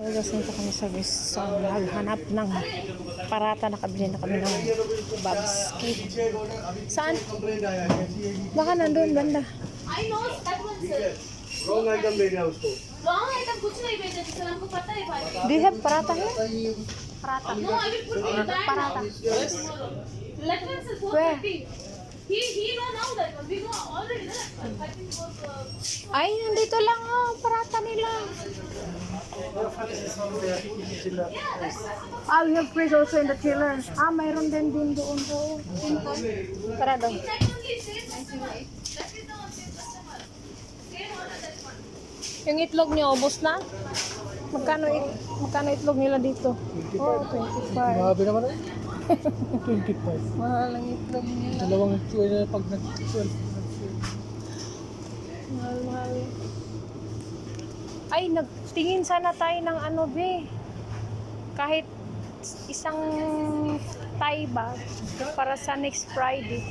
Nagasin pa kami sa naghanap ng parata. Nakabili na kami ng babski. Saan? Baka nandun banda. I know that one, sir. Wrong item दे दिया उसको Wrong item कुछ नहीं भेजा थी सर, हमको पता है भाई. Do you have parata here? Parata. No, I will put it back Parata. tomorrow. Let him sir, 4:30. He know now that one. We know already that. I think it was. Ay, nandito lang oh, parata nila. Ah, we have fresh also in the chiller. Ah, mayroon din doon po. Tara daw. That only same customer. That is the same customer. Same order that one. Yung itlog niyo, ubos na? Magkano itlog nila dito? Oh, 25. Grabe naman eh. 25. Mahal ang itlog nila. Dalawang itlog na pag nag-12. Mahal. Ay, nagtingin sana tayo ng ano, be. Kahit isang Thai bag para sa next Friday.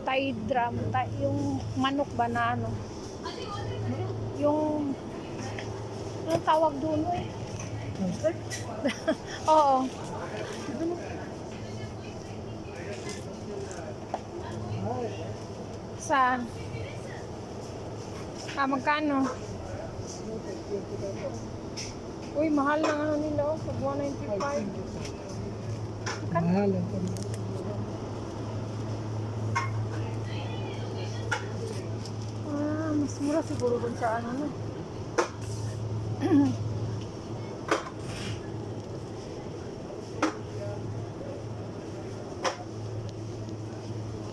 Thai drum. Yung manok ba na ano? Yung anong tawag doon eh? Oo. Saan? Ah, magkano? Uy, mahal ng ano nila oh. Pag 195. Mahal ang kami. Ah, mas mura siguro dun sa ano no.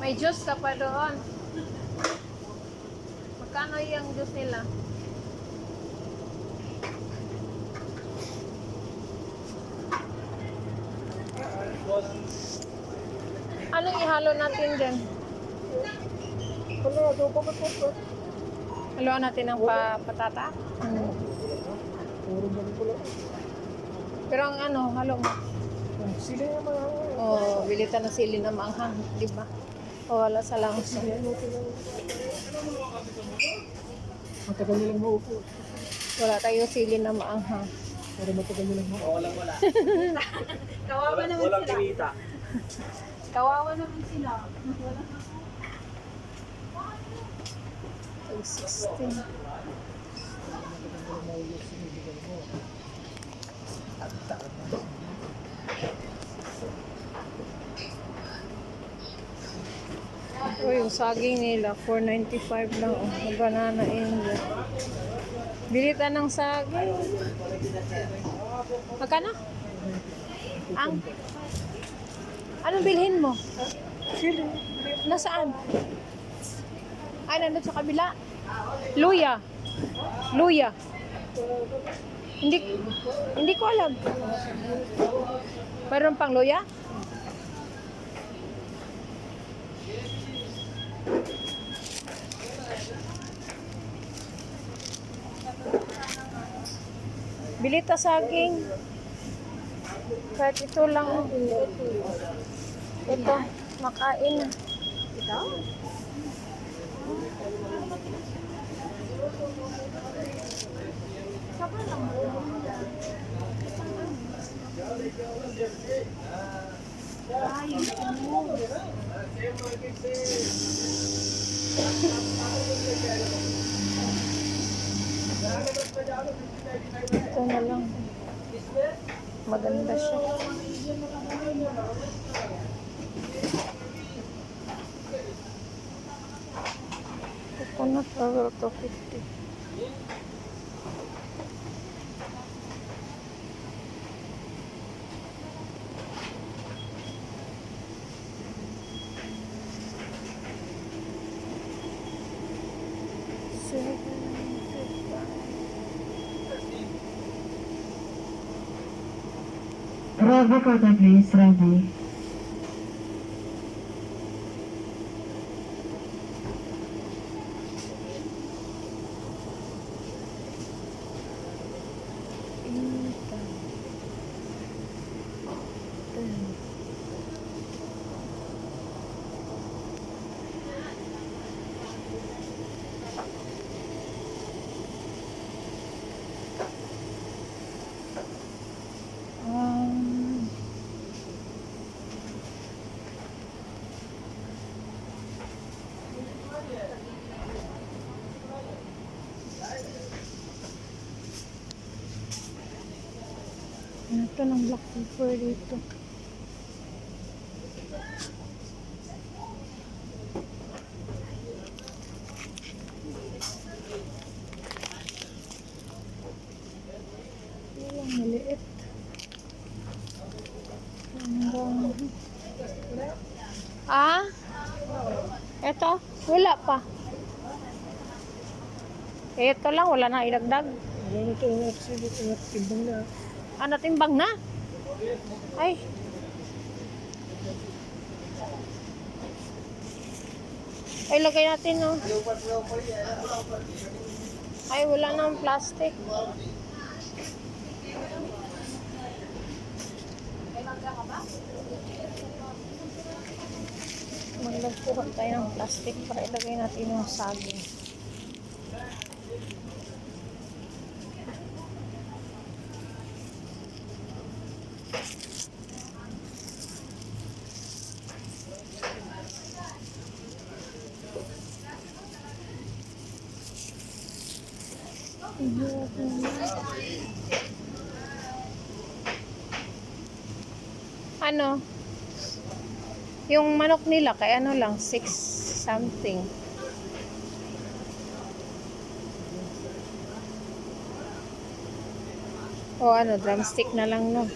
May juice ka pa doon. Magkano yung juice nila? Anong ihalo natin dyan? Wala, ito pa ba ito? Haluan natin ng patata? Puro ba ito lang? Pero ang ano, halo mo? Sila yung mga Oh, bilita na sili na maanghang, di ba? O wala sa langsa. matagal nilang maupo. Wala tayo sili na maanghang. Para matagal nilang maupo. Wala. Kawawa naman Walang sila. kinita. Kawawa naman sila. 16. Oh, yung saging nila, 4.95 lang. Oh, na banana angel. Bilita ng saging. Magkano? Ang? Anong bilhin mo? Sili. Nasaan? Ay, nandun sa kabila. Luya. Luya. Hindi ko alam. Mayroon pang luya? Bilita saging. Kahit ito lang. Ito, makain na. Ito? Ito na lang. Maganda siya. Coconut oil to 50. Roll recorder please, ready. Ito ng black pepper dito. Walang maliit. Ah? Ito? Wala pa. Ito lang, wala na idagdag. Wala na ito. Sige, timbang na. Ano, timbang na? Ay. Ay, lagay natin, no? Ay, wala nang plastic. Maglagpuhan tayo ng plastic para ilagay natin yung saging. Ano? Yung manok nila, kaya ano lang, 6 something. O ano, drumstick na lang, no?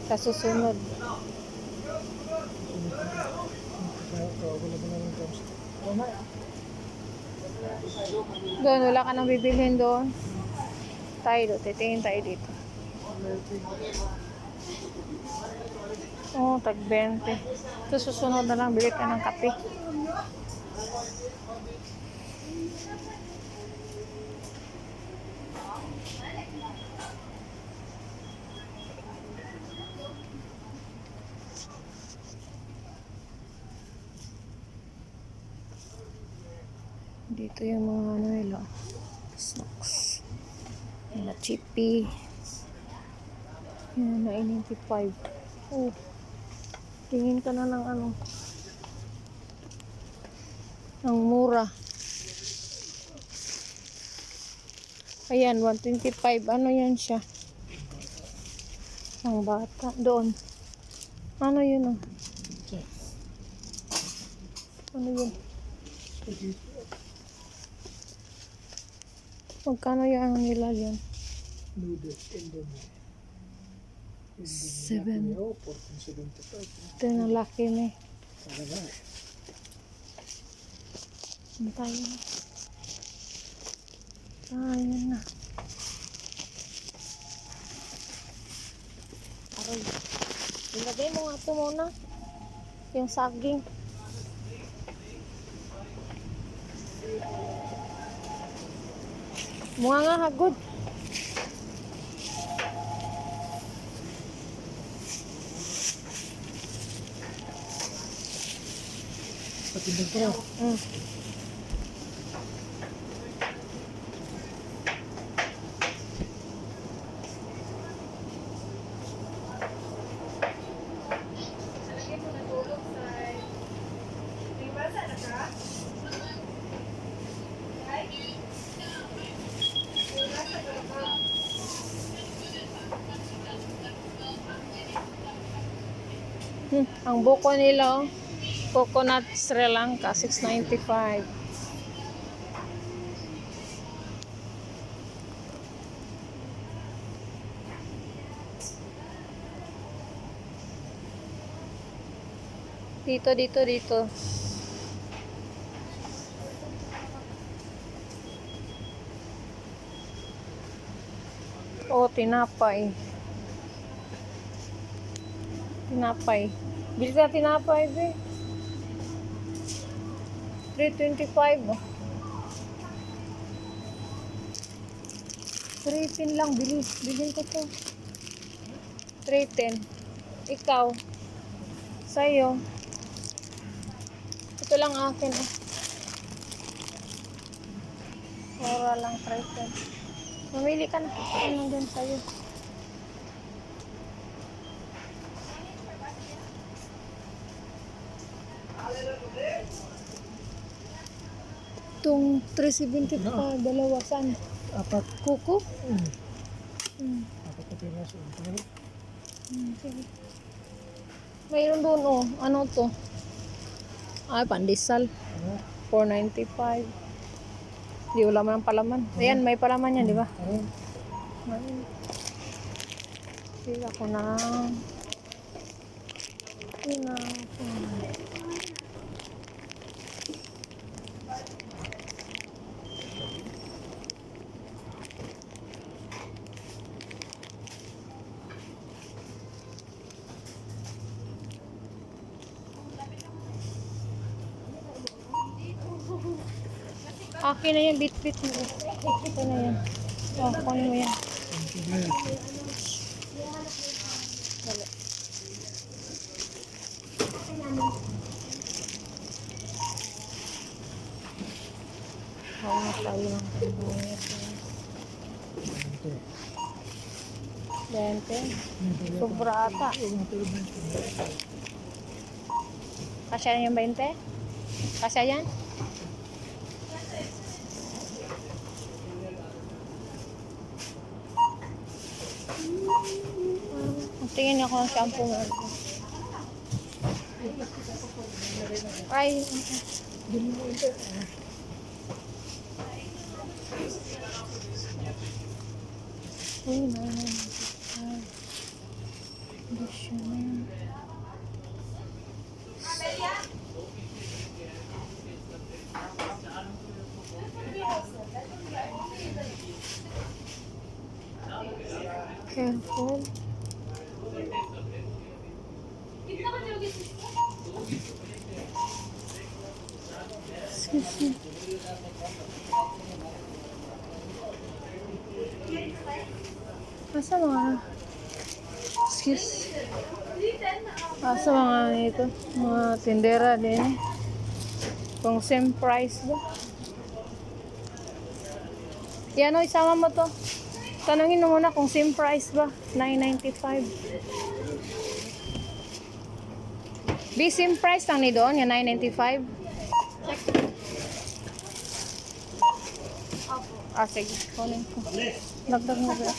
Sa susunod. Wala ba naman drumstick? Wala na. Doon, wala ka nang bibilhin doon. Tayo, titingin tayo dito. Oh, tag 20. Ito susunod na lang, bili ka ng kape. Dito yung mga ano nila. Snacks. Mga chippy. Yan, na 95. Oh. Tingin ka na ng ano. Ang mura. Ayan, 125. Ano yan siya? Ang bata. Doon. Ano yun, oh? Ano yun? Magkano yung ano nila yan? Noodles, Indomie. 7. 14.75. Ito yung laki na eh. Talaga. Ano tayo na? Ah, yan na. Aray. Ilagay mo nga ito muna. Yung saging. Mga nga hagod. Patimbang pa. Mm. Ang buko nila, oh. Coconut Sri Lanka, 695. Dito. Oh, tinapay. Bili ka tinapay, be. 325, oh. 310 lang, bilhin ko to. 310. Ikaw. Sa'yo. Ito lang akin, oh. Mura lang, 310. Mamili ka na. Ano din sa'yo. Itong 375, dalawa saan? Apat. Kuko? Hmm. Hmm. Apat na piraso. Pero, Sige. Mayroon doon oh. Ano to? Ay, pandesal. ano? 495. Di wala man ang palaman. Ayan, may palaman yan, di ba? Ano? Ayun. Sige ako na. Sige na ako. Akin na yung bit-bit mo. Ito na yan. Oh, kunin mo yan. Ito ba yan? Dali. Hawa tayo ng sibuyas. Ito. 20. Sobra ata. Ito ba yan? Kasya na yung 20? Kasya yan? Tingin ako ng shampoo mo. Ay, uy, na. Hindi siya na. Careful. कितना बजे होगी Excuse me. Asa mga... Excuse. Asa mga ito? Mga tindera din. Kung same price ba? Yan o, isama mo to. Tanungin mo muna kung same price ba? $9.95. Di same price lang ni doon, yung $9.95. Ah, sige. Kunin ko. Dagdag mo ba?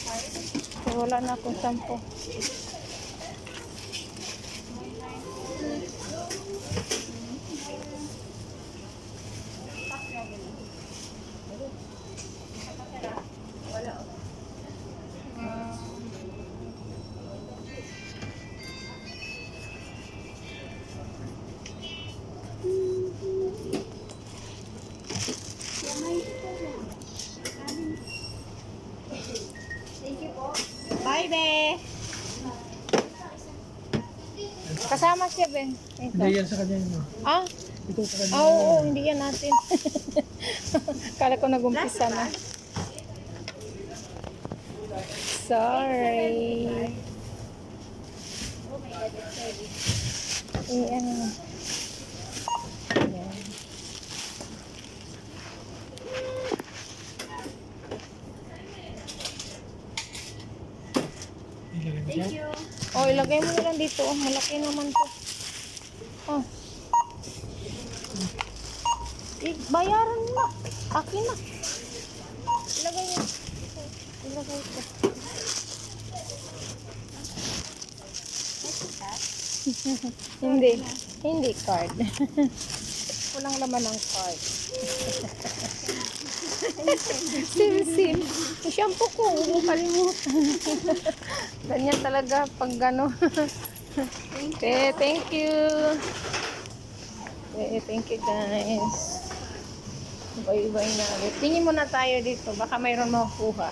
So, wala na akong sampo. Bye, be. Kasama siya, be. Ito. Hindi yan sa kanya yun. Ah? Ito sa kanya. Ah, oo, hindi yan natin. Kala ko nag-umpisa na. Sorry. Ano na. Ayan. Ilagay mo siya. Oh, ilagay mo na lang dito. Oh, malaki naman to. Oh. Bayaran mo na. Akin na. Ilagay mo. Ilagay ko. Hindi. Hindi card. Walang laman ng card. Sim. Yung shampoo ko, huwag mo kalimutan. Ganyan talaga pag gano. Okay, thank you. Okay, thank you guys. Bye-bye na ulit. Tingin muna tayo dito. Baka mayroon makukuha.